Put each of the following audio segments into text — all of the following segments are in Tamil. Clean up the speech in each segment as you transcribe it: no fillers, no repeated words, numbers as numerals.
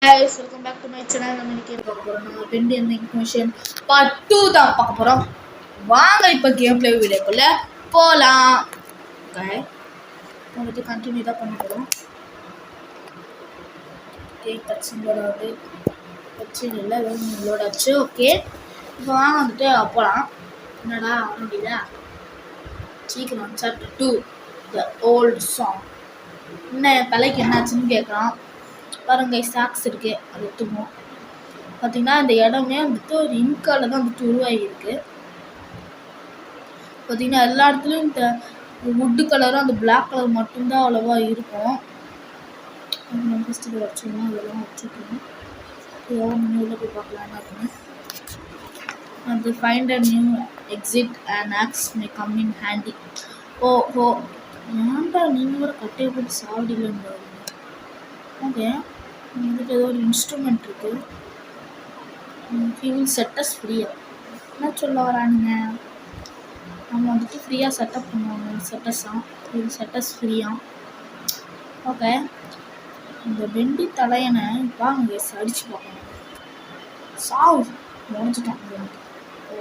guys, welcome back to my channel. நம்ம இன்னைக்கு பார்க்க போறோம் பெண்ட் எந்த இன்ஃபர்மேஷன் பார்ட் 2 தான் பார்க்க போறோம். வாங்க இப்போ கேம் ப்ளே வீடியோக்குள்ள போலாம். ஓகே, நம்ம கண்டினியூ தான் பண்ண போறோம். ஓகே, கட்சின் லோட் கட்சின் இல்ல லோட் ஆச்சு. ஓகே, இப்போ வாங்க வந்துட்டு போலாம். என்னடா முடியல சீக்கிரம் சாப்டர் 2 தி ஓல்ட் சாங். என்ன தலைக்கு என்னாச்சுன்னு கேட்குறான். பாருங்க சாக்ஸ் இருக்குது, அது எடுத்துப்போம். பார்த்திங்கன்னா இந்த இடமே வந்துட்டு ஒரு இன்கால தான் வந்துட்டு உருவாகிருக்கு. பார்த்திங்கன்னா எல்லா இடத்துலையும் இந்த வுட்டு கலரும் அந்த பிளாக் கலர் மட்டும்தான் அவ்வளோவா இருக்கும். நம்ம ஃபஸ்ட்டு இதை வச்சோம்னா இதெல்லாம் வச்சுக்கணும். இதெல்லாம் முன்னாடி போய் பார்க்கலாம் என்ன இருக்குன்னு. அது find a new exit and axe may come in handy. Oh ஏன்டா நீங்கள் கூட கட்டையை போட்டு சாவடிஇல்லைன்னு. ஓகே, வந்துட்டு ஏதோ ஒரு இன்ஸ்ட்ருமெண்ட் இருக்குது. ஹி வில் செட் அஸ் ஃப்ரீயாக. என்ன சொல்ல வரானுங்க, நம்ம வந்துட்டு ஃப்ரீயாக செட்டப் பண்ணுவாங்க. செட்டஸாக ஹி வில் செட் அஸ் ஃப்ரீயாக. ஓகே, இந்த பெண்டி தலையனை வாங்க அடிச்சு பார்க்கணும். சாவு முடிஞ்சிட்டான்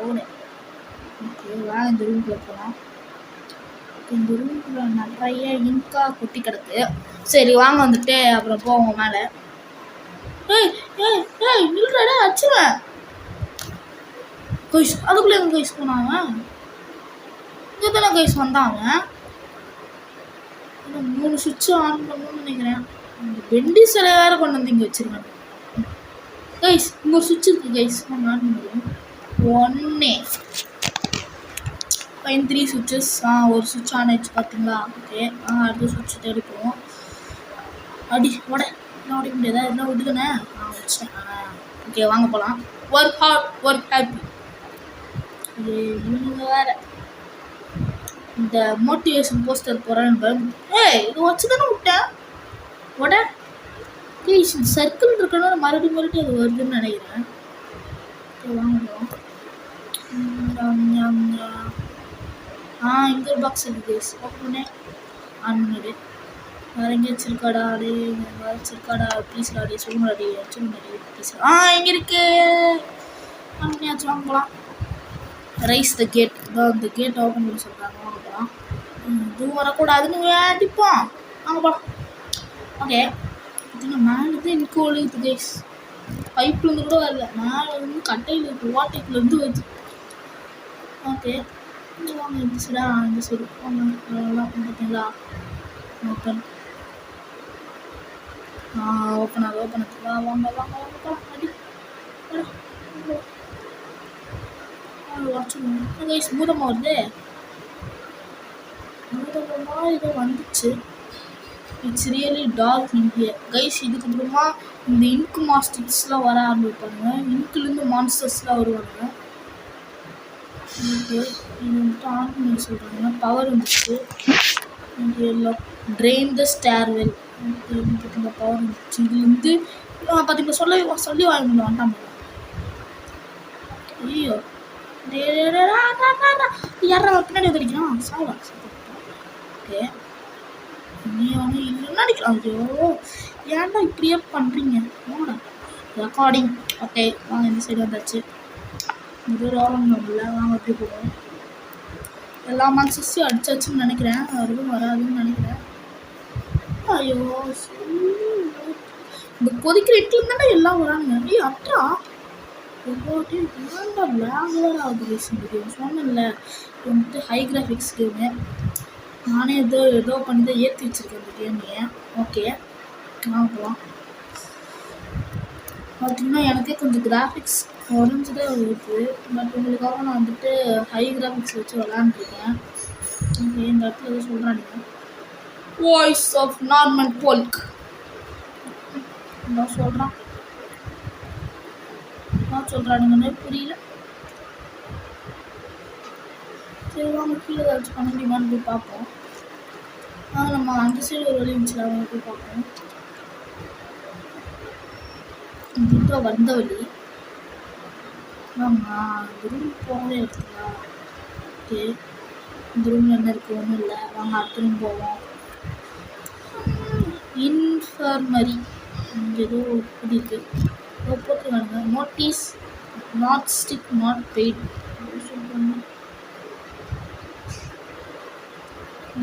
ஓனே. ஓகே, வேறு இந்த ரூம்குள்ளே போகலாம். இந்த ரூம்குள்ளே நிறைய இன்கா கொட்டி கிடக்கு. சரி வாங்க வந்துட்டு அப்புறம் போவோங்க மேலே. நில்றடா அச்சுவேன் கைஸ். அதுக்குள்ளே எங்க கைஸ் போனாங்க? இங்கே தானே கைஸ் வந்தாங்க. 3 சுவிட்சு ஆன் பண்ணணும்னு நினைக்கிறேன். இந்த பெண்டி சிலை வேறு கொண்டு வந்து இங்கே வச்சுருக்காங்க கைஸ். இங்கே ஒரு சுவிட்ச் இருக்குது கைஸ், நம்ம ஆன் பண்ணிடுவோம். 3 சுவிட்சஸ். ஒரு சுவிட்ச் ஆன் ஆயிடுச்சு பார்த்தீங்களா. ஓகே, அடுத்த சுவிட்ச் தேடி போவோம். அடி உட என்ன உடைக்க முடியாதா? இதெல்லாம் விட்டுதானே வச்சிட்டேன். ஓகே வாங்க போகலாம். Work hard work happy. இவங்க வேறு இந்த மோட்டிவேஷன் போஸ்டர் போகிறேன்னு இது வச்சு தானே விட்டேன். உட சர்க்கிள் இருக்கணும், மறுபடியும் அது வருதுன்னு நினைக்கிறேன். வாங்குவோம். இங்கே ஒரு பாக்ஸ் இருக்குது. ஓப்பனே ஆன் பண்ணிடு. வேறு எங்கேயாச்சும் இருக்காடா? அடே வச்சிருக்காடா? ப்ளீஸ்டா அடே சொல்லுங்கடாடி சொல்லுங்கடி ப்ளீஸ். இங்கே இருக்கு. பண்ணியாச்சும் வாங்க போகலாம். Raise the gate. இதான் இந்த கேட் ஓப்பன் பண்ணி சொல்கிறாங்க. வாங்க போகலாம். இதுவும் வரக்கூடாதுன்னு அடிப்போம். வாங்க போகலாம். ஓகே, இதுங்க மேலே தான் எனக்கு ஒழுகுது கைஸ். பைப்லேருந்து கூட வரல, மேலே வந்து கட்டையில் இருக்குது, ஓட்டைக்குள்ளேருந்து வருது. ஓகே வாங்க இந்த சைடா இந்த சைடு வாங்க. பார்த்தீங்களா ஓப்பன் ஓப்பன் ஆகுது. ஓப்பன் ஆகுது. வாங்க வாங்க வாங்க அடி வச்சுக்கோங்க கைஸ். பூதமாக வருது. பூதமாக ஏதோ வந்துச்சு. It's really dark in here guys. இதுக்கப்புறமா இந்த இங்கு மாஸ்டர்ஸ்லாம் வர ஆரம்பிப்பாங்க. இங்க்குலேருந்து மான்ஸ்டர்ஸ்லாம் வருவாங்க. ஓகே, இது வந்துட்டு ஆன் பண்ணி சொல்கிறாங்க. பவர் வந்துச்சு. Train the stairwell. இந்த பவர் வந்துச்சு. இதுலேருந்து பார்த்தீங்கன்னா சொல்லி வாங்க வேண்டாம். ஐயோ யாரா பின்னாடி வந்துருக்கான் சாவா. ஓகே, நீ ஒன்று இல்லைன்னா அடிக்கலாம். ஐயோ ஏன்டா இப்படியே பண்ணுறீங்க? ரெக்கார்டிங். ஓகே வாங்க இந்த சைடு வந்தாச்சு. இது ரோலம் இல்லை. வாங்க எப்படி போவோம். எல்லா மான்ஸ்டர்ஸையும் அடிச்சாச்சுன்னு நினைக்கிறேன். அதுவும் வராதுன்னு நினைக்கிறேன். ஐயோ இந்த கொதிக்கிற இட்லின்னு தானே எல்லாம் வரானுங்க. அட்டா ஏன்டா லேக் வேறு ஆகுது கைஸ். இந்த கேம் சொன்னேன்ல, இது வந்துட்டு ஹை கிராஃபிக்ஸ் கேமு. நானே ஏதோ பண்ணி தான் ஏற்றி வச்சுருக்கேன் இந்த கேமையே. ஓகே வாங்க போகலாம். பார்த்திங்கன்னா எனக்கே கொஞ்சம் கிராஃபிக்ஸ் குறைஞ்சி தான் இருக்குது. பட் உங்களுக்காக நான் வந்துட்டு ஹை கிராஃபிக்ஸ் வச்சு விளாண்டுருக்கேன். ஓகே, இந்த இடத்துல எதுவும் சொல்கிறானுங்க. வாய்ஸ் ஆஃப் நார்மன் போல்க் என்ன சொல்கிறான், என்ன சொல்கிறானுங்கன்னு புரியல. சரி வாங்க கீழே ஏதாச்சும் பண்ண முடியுமான்னு போய் பார்ப்போம். நம்ம அந்த சைடு ஒரு வழி இருந்துச்சு, அவங்க போய் பார்ப்போம். இந்த வந்த வழி ஆமாம். இந்த ரூம் போகவே இருக்குதா? ஓகே, இந்த ரூமில் என்ன இருக்குது? ஒன்றும் இல்லை. வாங்க அடுத்த ரூம் போவோம். இன்ஃபர்மரி. இங்கே ஏதோ புரியுது போட்டுருக்காங்க. Notice not stick not paid சொல்கிறாங்க.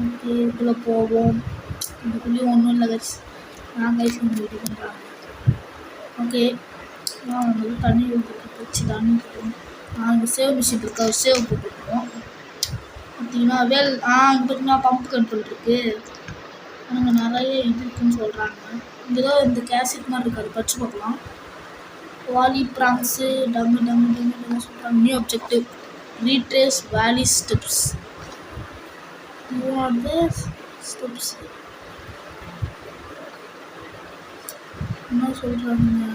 ஓகே இதுக்குள்ளே போவோம். இதுக்குள்ளேயும் ஒன்றும் இல்லை கைஸ். நான் கைஸ் இது பண்ணுறாங்க. ஓகே நான் வந்து தண்ணி ஊற்றி தண்ணி ஊற்றுவோம். இங்கே சேவ் மிஷின் இருக்கா, சேவ் போட்டுருக்கோம். பார்த்தீங்கன்னா இங்கே பார்த்தீங்கன்னா பம்ப் கண்ட்ரோல் இருக்குது. அங்கே நிறைய இது இருக்குன்னு சொல்கிறாங்க. இங்கே தான் இந்த கேசட் மாதிரி இருக்குது, அது படிச்சு பார்க்கலாம். வாலி ப்ராங்ஸு டம்மு சொல்கிறாங்க. நியூ அப்ஜெக்டிவ் ரீட்ரேஸ் வேலி ஸ்டெப்ஸ். ஸ்டெப்ஸ் என்ன சொல்கிறாங்க.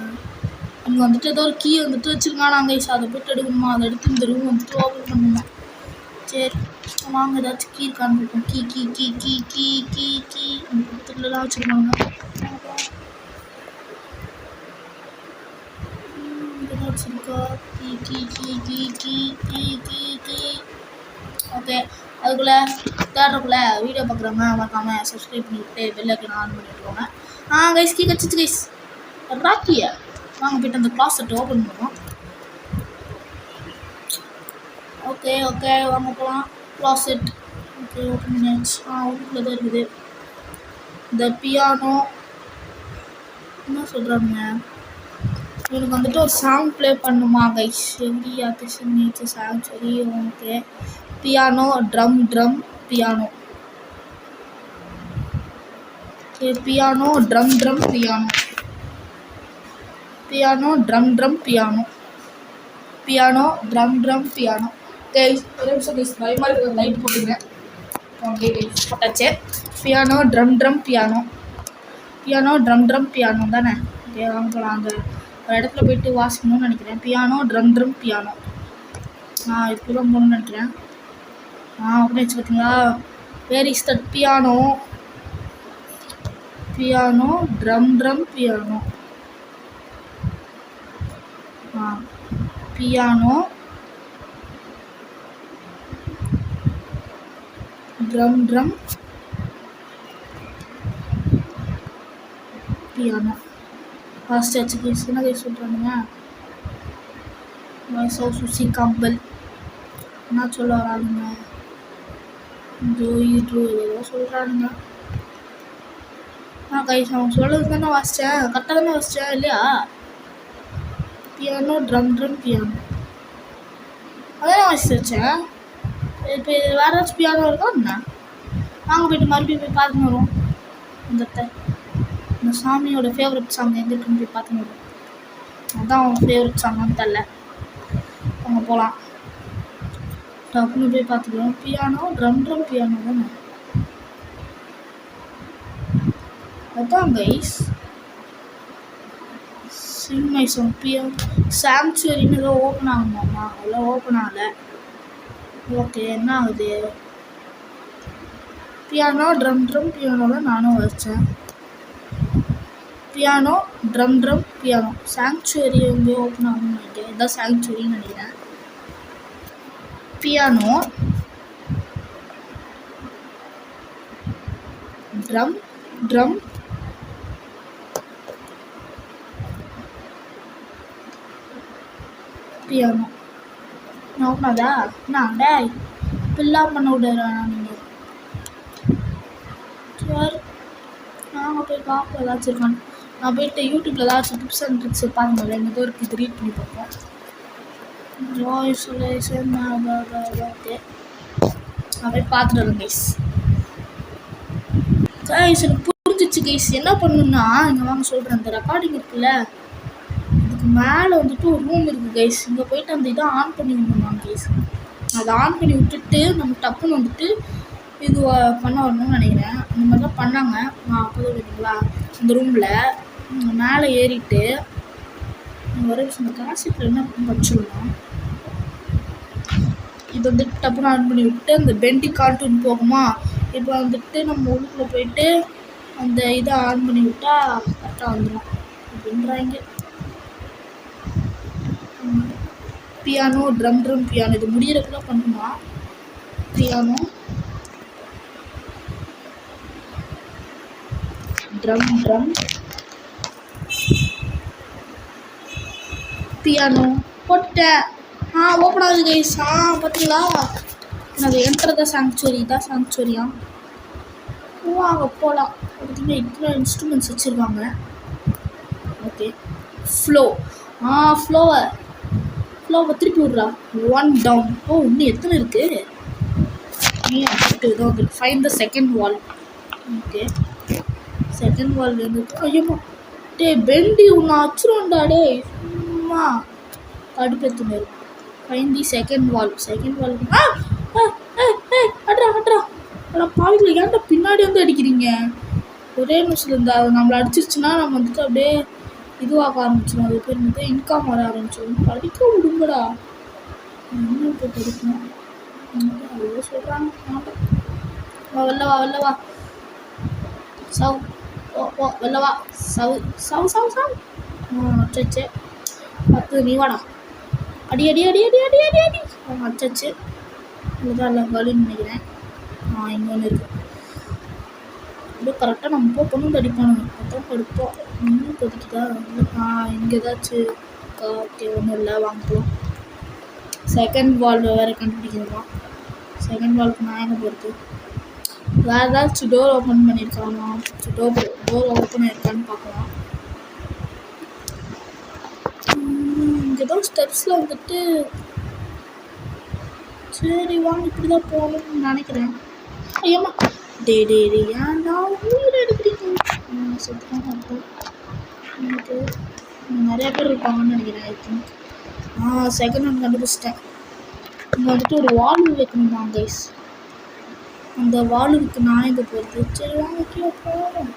அங்கே வந்துட்டு ஏதோ ஒரு கீ வந்துட்டு வச்சுருக்காங்க. நாங்கள் அதை போய்ட்டு எடுக்கணுமா, அதை எடுத்து இந்த ரூம் வந்துட்டு ஓப்பன் பண்ணணுமா. சரி வாங்க ஏதாச்சும் கீ இருக்கான்னு இருக்கும். Key key key key key key key அந்த புத்தகத்துலலாம் வச்சுருக்காங்க. ஏதாச்சும் இருக்கா. Key key key key key key key key. Okay அதுக்குள்ளே தேடுறக்குள்ளே வீடியோ பார்க்குறவங்க மறக்காமல் சப்ஸ்கிரைப் பண்ணிவிட்டு பெல் ஐக்கன் ஆன் பண்ணிவிட்டுருவாங்க. கைஸ் கீ கச்சிச்சு கைஸ். ராக்கியா வாங்க போய்ட்டு அந்த கிளாஸெட் ஓப்பன் பண்ணுவோம். ஓகே ஓகே வாங்க போகலாம். கிளாஸெட் ஓகே ஓப்பன் பண்ணியாச்சு. உள்ளே தான் இருக்குது. இந்த பியானோ என்ன சொல்கிறாங்க. எனக்கு வந்துட்டு ஒரு சாங் ப்ளே பண்ணுமா guys. Every artist nature song. சரி okay. Piano drum piano. Okay piano drum piano. Piano drum piano. Piano drum piano. Guys ஒரு நிமிஷம் கைஸ், பயமாக இருக்கிற லைட் போட்டுக்கிறேன். ஓகே கைஸ் போட்டாச்சு. Piano drum piano. Piano drum piano தானே. ஓகே வாங்க போகலாம். அந்த ஒரு இடத்துல போய்ட்டு வாசிக்கணும்னு நினைக்கிறேன். Piano drum piano. இதுக்குள்ள போகணும்னு நினைக்கிறேன். அப்படின்னு வச்சு பார்த்தீங்களா. Where is that piano. Piano drum piano. Piano drum piano. First ஆச்சு கேஸ். என்ன கேஸ் சொல்கிறானுங்க. சுசி கம்பல் என்ன சொல்ல வரானுங்க. ஜோயி ட்ரூ ஏதோ சொல்கிறானுங்க. கைஸ் அவங்க சொல்கிறது தானே வாசித்தேன். கரெக்டாக தானே வாசித்தேன் இல்லையா. பியானோ ட்ரம் பியானோ அதான் வாசித்து வச்சேன். இப்போ வேறு ஏதாச்சும் பியானோ இருக்கா என்ன. வாங்க போய்ட்டு மறுபடியும் போய் பார்த்துன்னு வரும். இந்த சாமியோட ஃபேவரட் சாங் எங்கே இருக்குன்னு போய் பார்த்துன்னு வரும். அதுதான் அவங்க ஃபேவரட் சாங்னு தெரில. அங்கே போகலாம். டப்புன்னு போய் பார்த்துக்குவோம். பியானோ ட்ரம் பியானோ தானே. அதான் கைஸ் சிங் மை சாங். சாங்சுவரின்னு ஏதோ ஓப்பன் ஆகணுமாம்மா. அதெல்லாம் ஓப்பன் ஆகலை. ஓகே என்ன ஆகுது. பியானோ ட்ரம் பியானோ தான் நானும் வச்சேன். Piano drum piano. சாங்சுவரி எங்கேயோ ஓப்பன் ஆகணும்னு நினைக்கிறேன். இதுதான் சாங்சுவரின்னு நினைக்கிறேன். Piano drum piano. நோக்குனாதா நான் டேய் இப்பெல்லாம் பண்ண விடுறேன். நீங்கள் சரி நாங்கள் போய் பார்ப்போம் ஏதாச்சும் இருக்கான்னு. நான் போய்ட்டு யூடியூப்பில் ஏதாச்சும் டிப்ஸ் அண்ட் ட்ரிக்ஸ் பாருங்கள். எங்கே இருக்குது இது ரீட் பண்ணி பார்ப்போம். ஓகே நான் போய் பார்த்துட்டு வரேன் கைஸ். கைஸ் எனக்கு புரிஞ்சிச்சு கைஸ். என்ன பண்ணணுன்னா இங்கே வாங்க சொல்கிறேன். அந்த ரெக்கார்டிங் இருக்குல்ல இதுக்கு மேலே வந்துட்டு ஒரு ரூம் இருக்குது கைஸ். இங்கே போய்ட்டு அந்த இதை ஆன் பண்ணி விடணும் கைஸ். அதை ஆன் பண்ணி விட்டுட்டு நம்ம டப்புன்னு வந்துட்டு இது பண்ண வரணும்னு நினைக்கிறேன். அந்த மாதிரி தான் பண்ணாங்க. அப்போ தான் இருக்குங்களா இந்த ரூமில் மேலே ஏறிட்டு வர இந்த காசிப்பில் என்ன படிச்சிடணும். இது வந்துட்டு டப்புன்னு ஆன் பண்ணி விட்டு அந்த பெண்டி கார்ட்டூன் போகுமா. இப்போ வந்துட்டு நம்ம உள்ளுக்குள்ளே போயிட்டு அந்த இதை ஆன் பண்ணி விட்டால் கரெக்டாக வந்துடும் அப்படின்றாங்க. பியானோ ட்ரம் பியானோ இது முடிகிறதுக்குள்ள பண்ணுமா. பியானோ ட்ரம் பியானோ போட்டேன். ஓப்பன் ஆகுது கைஸ். பார்த்தீங்களா? அது என்ட்ரு சாங்சுவரி தான். சாங்சுவரியா வாங்க போகலாம். பார்த்தீங்கன்னா இத்தனை இன்ஸ்ட்ருமெண்ட்ஸ் வச்சுருக்காங்க. ஓகே ஃப்ளோவை திருப்பி விட்றா. 1 டவுன். இன்னும் எத்தனை இருக்குது? Find the second wall. Okay second wall வந்துட்டு ஐயம்மா பெண்டி ஒன்று அச்சுருண்டா டே. சும்மா கடுப்பெத்துமே. ஃபைண்ட் தி செகண்ட் வால். அட்ரா பாவில ஏன்டா பின்னாடி வந்து அடிக்கிறீங்க? ஒரே நிமிஷம் இருந்தால் அது நம்மளை அடிச்சிருச்சுன்னா நம்ம வந்துட்டு அப்படியே இதுவாக ஆரம்பிச்சிடும். அது பேர் வந்து இன்கம் வர ஆரம்பிச்சிடும். படிக்க விடுங்கடா. என்ன இப்போ படிக்கணும்? அவ்வளோ சொல்கிறாங்க. வெளில வா சவ். வெளில வா சவ். அச்சச்சு பத்து நீ வாடா. அடி அச்சச்சு இதுதான் இல்லை கலின்னு நினைக்கிறேன். இங்கே ஒன்று இருக்குது. அப்படியே கரெக்டாக நம்ம பொண்ணு அடிப்பானுங்க. அதான் படுப்போம். இன்னும் கொதிக்குதா? இங்கே ஏதாச்சும் ஓகே ஒன்றும் இல்லை. வாங்கிக்கலாம். செகண்ட் வால் வேறு கண்டுபிடிக்கிறதா? செகண்ட் வால்க்கு நான் எங்கே போகிறது? வேறு ஏதாச்சும் டோர் ஓப்பன் பண்ணியிருக்கானா? டோர் ஓப்பன் ஆயிருக்கான்னு பார்க்கலாம். இங்கே ஏதோ ஸ்டெப்ஸில் வந்துட்டு சரி வாங்க இப்படி தான் போகணும்னு நினைக்கிறேன். ஐயம்மா டே ஏன்டா உயிர் எடுக்கிறீங்க? சுத்தமாக இருக்கும். நிறைய பேர் இருப்பாங்கன்னு நினைக்கிறேன். ஐ திங்க் செகண்ட் ஒன் கண்டுபிடிச்சிட்டேன். இங்கே வந்துட்டு ஒரு வால்வு வைக்கணுமா கைஸ்? அந்த வால்வுக்கு நான் எங்கே போகிறது? சரி வாங்க கீழே போகணும்.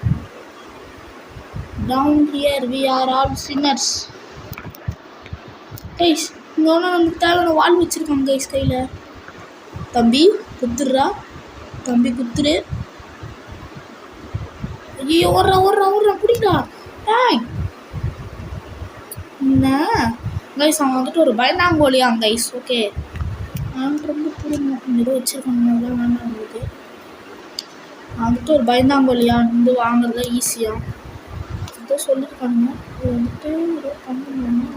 Down here we are all sinners. Guys இங்கே ஒன்று நமக்கு தேவையான வால்வு வச்சுருக்காங்க கைஸ் கையில். தம்பி குத்துடுறா. தம்பி குத்துரு. ஐயோ ஓடுறா பிடிக்கா. என்ன கைஸ் அவன் வந்துட்டு ஒரு பயந்தாங்கோலியாங்க கைஸ். ஓகே எனக்கு ரொம்ப பிடிக்கும். ஏதோ வச்சுருக்காங்க வேண்டாம் உங்களுக்கு. வந்துட்டு ஒரு பயந்தாங்கோலியா வந்து வாங்குறதுல ஈஸியாக ஏதோ சொல்லியிருக்காங்க. இது வந்துட்டு ஏதோ பண்ணணுமா?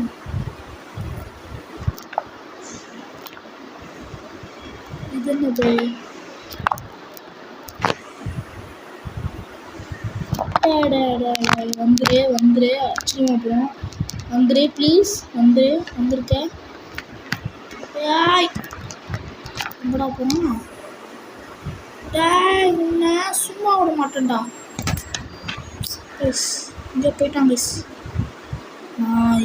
இது என்னது? வந்துரு அச்சுமா. அப்புறம் வந்துரு ப்ளீஸ். வந்திருக்க. எங்கடா போனா? உன்னை சும்மா விட மாட்டேன்டா. எஸ் இங்கே போயிட்டான் மிஸ்.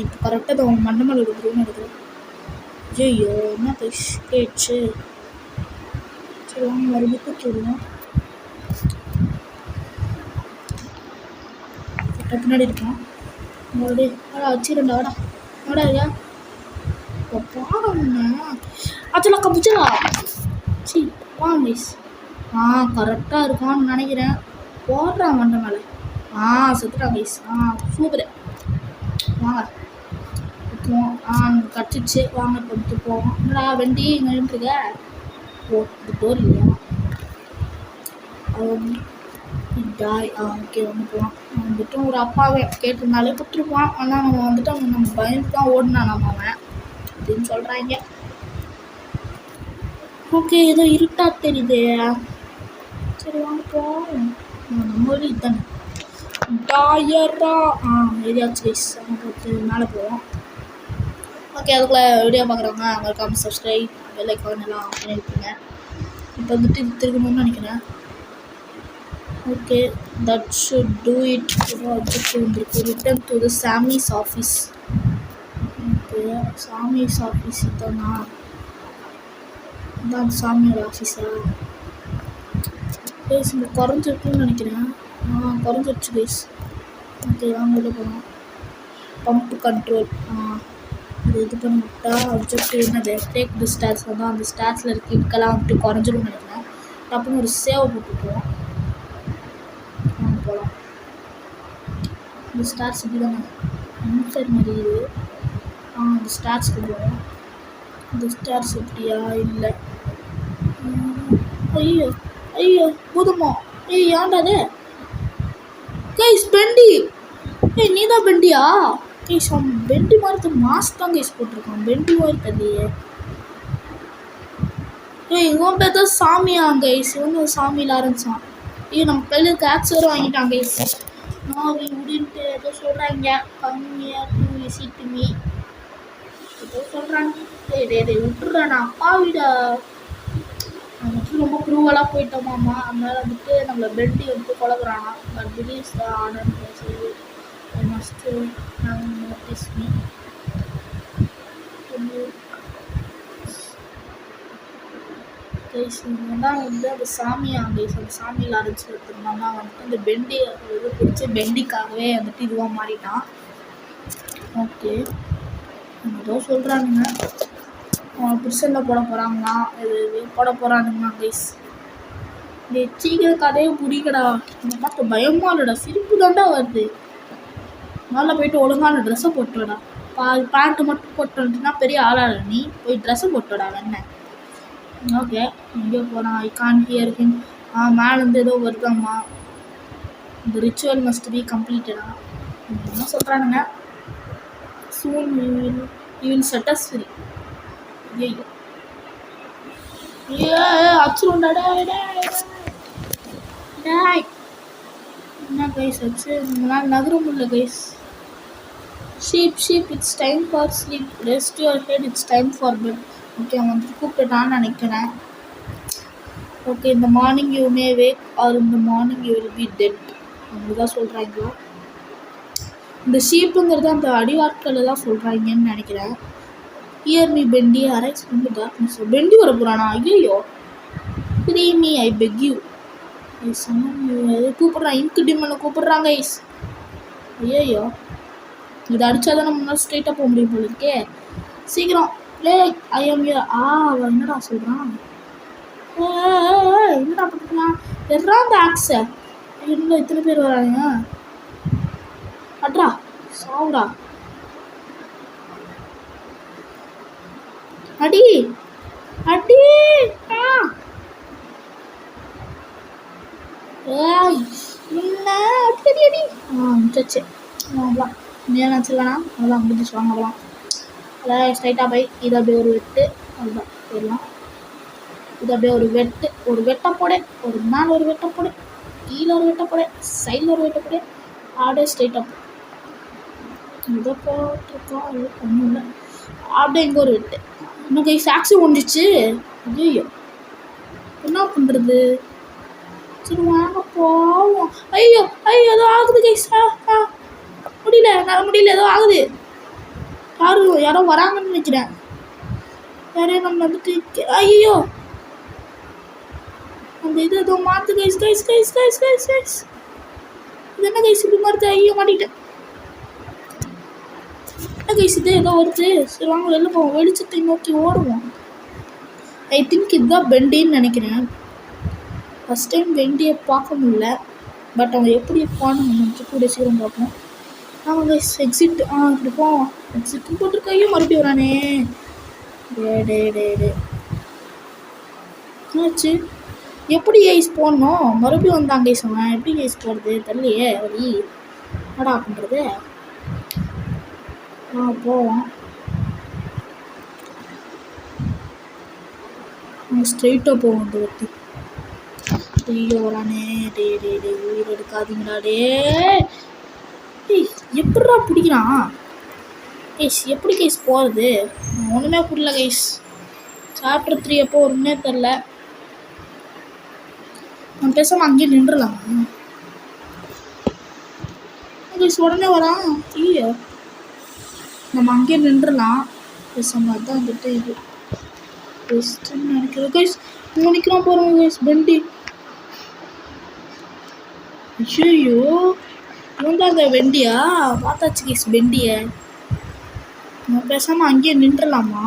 இப்போ கரெக்டாக அவன் மண்டை மேலே எடுக்கிறோன்னு எடுக்கிறேன். ஐயோ என்ன போயிடுச்சு. சரி வாங்க மறுபடியும் தூக்கி விடுவோம். பின்னாடி இருக்கான். மறுபடியும் வச்சிருண்டா வாடா ஐயா. இப்போ பாருங்க அதெல்லாம் கம்பிச்சா. சரி வா மிஸ். கரெக்டாக இருக்கான்னு நினைக்கிறேன். போடுறான் மண்டை மேலே. செத்துட்டான் மிஸ். சூப்பரு. வாங்க விட்டுருவோம். கட்டிச்சு வாங்க கொடுத்து போவோம். என்னடா வண்டி இங்கே நின்றுருக்க? இது டோர் இல்லையா? ஓகே வந்து போவான். வந்துட்டு ஒரு அப்பாவே கேட்டிருந்தாலே கொடுத்துருப்பான். ஆனால் நம்ம வந்துட்டு அவன் நம்ம பயந்து தான் ஓடினான் நம்ம அவன் அப்படின்னு சொல்கிறாங்க. ஓகே ஏதோ இருட்டா தெரியுது. சரி வாங்க போவோம். நம்ம வீடு இதுதானே டாயரா. ஏரியாச்சு கைஸ். பார்த்து மேலே போவோம். ஓகே அதுக்குள்ளே வீடியோ பார்க்குறவங்க மறக்காமல் சப்ஸ்கிரைப் பெல் ஐக்கான் எல்லாம் பண்ணியிருப்பீங்க. இப்போ வந்துட்டு இது திருக்கணும்னு நினைக்கிறேன். Okay that should do it. Objective வந்துருக்கு. Written to the Sammy's office. Okay Sammy's office இதானா? இதான் சாமியோட ஆஃபீஸா? கைஸ் இங்கே குறைஞ்சிருக்குன்னு நினைக்கிறேன். குறைஞ்சிருச்சு கைஸ். ஓகே வாங்க வெளில போகலாம். Pump control. இது பண்ணி விட்டா ஆப்ஜெக்டிவ் என்னது? Take the stars. அதான் அந்த ஸ்டார்ஸில் இருக்க இன்கெல்லாம் வந்துட்டு குறைஞ்சிரும்னு நினைக்கிறேன். டப்புன்னு ஒரு சேவ் போட்டுக்குவோம். போகலாம். இந்த ஸ்டார்ஸ் இப்படி தானே இன்சர் மாதிரி இது. இந்த ஸ்டார்ஸ்க்கு போவோம். இந்த ஸ்டார்ஸ் எப்படியா? இல்லை ஐயோ பூதமா. ஏன்டா அது? கைஸ் பெண்டி. நீ தான் பெண்டியா? கைஸ் அவன் பெண்டி மாதிரி மாஸ்க் தான் கைஸ் போட்டிருக்கான். பெண்டி மாதிரி தெரியலையே. இவன் பேர் தான் சாமியா கைஸ். இவன் சாமியில் ஆரம்பிச்சான். நம்ம கையில் கேக்ஸரும் வாங்கிட்டான் கைஸ். நான் இப்படின்ட்டு ஏதோ சொல்கிறாங்க. கம்மியாக டூ விசிட் மீ ஏதோ சொல்கிறாங்க. விட்டுறான் அப்பா வீடா. ரொம்ப குரூவலாக போயிட்டோமாம்மா. அதனால வந்துட்டு நம்மளை பெண்டி வந்துட்டு கொலகுறானா. But believes the order I must notice me. Guys இவன் தான் வந்து அந்த சாமியா கைஸ். அந்த சாமியில் அரைச்சி எடுத்துருந்தாங்க. வந்துட்டு அந்த பெண்டி இது பிடிச்சி பெண்டிக்காகவே வந்துட்டு இதுவாக மாறிட்டான். ஓகே ஏதோ சொல்கிறானுங்க. புருஷனில் போட போகிறாங்களா, இது போட போகிறானுங்களா கைஸ். இந்த சீக்கிரம் கதையை புரிக்கடா. இந்த பார்த்து பயமாக இல்லைடா, சிரிப்பு தாண்டா வருது. முதல்ல போயிட்டு ஒழுங்கான ட்ரெஸ்ஸை போட்டுடா. பேண்ட்டு மட்டும் போட்டு வந்துட்டுனா பெரிய ஆளாக நீ போய் ட்ரெஸ்ஸை போட்டுடா வேணே. ஓகே எங்கேயோ போகிறான். I can hear him. மேலேருந்து ஏதோ வருதாம்மா. இந்த ரிச்சுவல் மஸ்ட் பி கம்ப்ளீட்டடா. என்ன சொல்கிறானுங்க. Soon you will set us free. ஐயோ அச்சுருண்டா. என்ன கைஸ் ஆச்சு. நம்மளால் நகர முடியல guys. Sheep it's time for sleep. Rest your head, it's time for bed. Okay அவன் வந்து கூப்பிட்டுட்டான்னு நினைக்கிறேன். Okay in the morning you may wake or in the morning you will be dead. அப்படிதான் சொல்கிறாங்களா. இந்த ஷீப்புங்கிறது அந்த அடிவாட்களை தான் சொல்கிறாங்கன்னு நினைக்கிறேன். Hear me Bendy arise from the darkness. Bendy வர போகிறானா. ஐயோ free me I beg you. கூப்பிட்றான். இன்கு டிமனை கூப்பிட்றாங்க ஐஸ். ஐயோ இதை அடித்தா தான் நம்மளால் ஸ்ட்ரெயிட்டாக போக முடியும் போல இருக்கே. சீக்கிரம் லே ஐ எம் யூ. அவன் என்னடா சொல்கிறான். என்னடா பண்ணுறான். எட்ரா அந்த ஆக்ஸை. இன்னும் இத்தனை பேர் வராங்க. அட்ரா சாவுடா. அடி அடி. என்ன அடி அடி. முடிச்சாச்சு. வாங்கலாம் ஏன் வச்சுக்கலாம்னா அதெல்லாம் முடிச்சு வாங்கலாம். அதான் ஸ்ட்ரைட்டாக போய் இதை அப்படியே ஒரு வெட்டு. அதுதான் போயிடலாம். இது அப்படியே ஒரு வெட்டப்போட ஒரு மேலே ஒரு வெட்டப்போட கீழே ஒரு வெட்டப்போட சைடில் ஒரு வெட்டப்போட அப்படியே ஸ்ட்ரைட்டாக இதை போட்டிருக்கோம். அது ஒன்றும் இல்லை. அப்படியே இங்கே ஒரு வெட்டு. இன்னும் கை சாக்ஸி ஒன்றுச்சு. ஐயோ என்ன பண்ணுறது. சரி வாங்க போவோம். ஐயோ ஏதோ ஆகுது கைஸ். முடியல என்னால் முடியல. ஏதோ ஆகுது. யாரோ வராங்கன்னு நினைக்கிறேன். யாரையும் நம்ம வந்துட்டு ஐயோ அந்த இது ஏதோ மாற்று கைஸ். இது என்ன கைஸ் இப்படி மாறுது. ஐயோ மாட்டிக்கிட்டேன். என்ன கைஸ் இது ஏதோ வருது. சரி வாங்க வெளில போவோம். வெளிச்சத்தை நோக்கி ஓடுவோம். ஐ திங்க் இதுதான் பெண்டின்னு நினைக்கிறேன். ஃபஸ்ட் டைம் பெண்டியை பார்க்க முடியல. பட் அவன் எப்படி இருப்பான்னு நம்ம கூட சீக்கிரம் பார்ப்போம். Guys exit. இப்படி போவோம். எக்ஸிட்டு போட்டிருக்கையும் மறுபடியும் வரானே. டே என்னாச்சு. எப்படி கைஸ் போடணும். மறுபடியும் வந்தான் கைஸ். அவன் எப்படி கைஸ் போடுறது தெரியலையே. வழி என்னடா பண்ணுறது. போவோம். ஸ்ட்ரெயிட்டாக போவோம். இந்த வட்டி ஐயோ வரானே. டே உயிர் எடுக்காதீங்கடா. எப்படா பிடிக்கிறான். கைஸ் எப்படி கைஸ் போகிறது. ஒன்றுமே புரியல கைஸ். சாப்டர் 3 எப்போ ஒன்றுமே தெரில. நம்ம பேசாமல் அங்கேயே நின்றுலாம் கைஸ். உடனே வரான். ஐயோ நம்ம அங்கேயே நின்றுலாம் பேசாமல். அதுதான் வந்துட்டு இது பெஸ்ட்டுன்னு நினைக்கிறேன் கைஸ். இங்கே நிற்கிறான் போகிறோம் கைஸ் பெண்டி. ஐயோ இவன் தான் அந்த வெண்டியா. பார்த்தாச்சு கைஸ் பெண்டியை. நம்ம பேசாமல் அங்கேயே நின்றுலாமா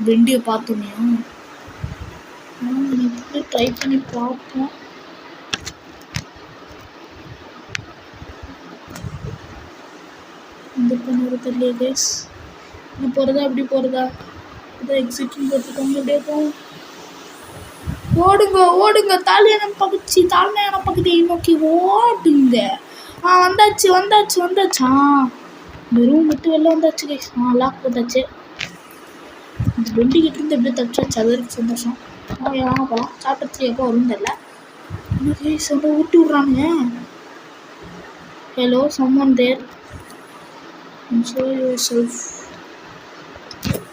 வெண்டியை பார்த்தோமே. ட்ரை பண்ணி பார்ப்போம். இந்த பண்ண தெரியல கைஸ். இப்படி போகிறதா அப்படி போகிறதா. இதை எக்ஸிட்னு போட்டுக்கோங்க. அப்படியே போவோம். ஓடுங்க தாழ்மையான பகுதியை நோக்கி ஓடுங்க. வந்தாச்சு. இந்த ரூம் விட்டு வெளில வந்தாச்சு கைஸ். லாக் போட்டாச்சு. இந்த பெண்டிக்கிட்டு இருந்து எப்படி தப்பிச்சாச்சு, அது வரைக்கும் சந்தோஷம். ஓகே வாங்க போகலாம். சாப்டர் 3 எப்போ வரும்னு தெரியல. இன்னும் கைஸ் வந்து ஊட்டி விட்றானுங்க. Hello someone there, show yourself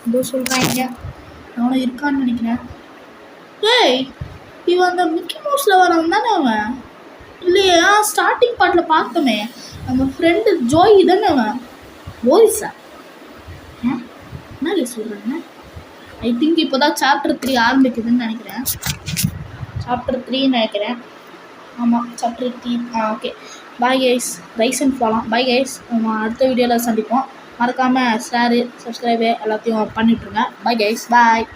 ஏதோ சொல்கிறாங்க. அவனும் இருக்கான்னு நினைக்கிறேன். ஏய் இவன் அந்த மிக்கி மவுஸில் வரவன் தானே அவன்? இல்லையா, ஸ்டார்டிங் பார்ட்டில் பார்த்தோமே நம்ம ஃப்ரெண்டு ஜோயி தானே அவன்? போய்ஸா? என்ன சொல்கிறாங்க? ஐ திங்க் இப்போ தான் சாப்டர் 3 ஆரம்பிக்குதுன்னு நினைக்கிறேன். சாப்டர் 3 நினைக்கிறேன். ஆமாம் chapter 3. Okay bye guys. Rise and ஃபாலாம். Bye guys. நம்ம அடுத்த வீடியோவில் சந்திப்போம். மறக்காமல் ஷேரு சப்ஸ்கிரைபு எல்லாத்தையும் பண்ணிவிட்ருங்க. Bye guys. பாய்.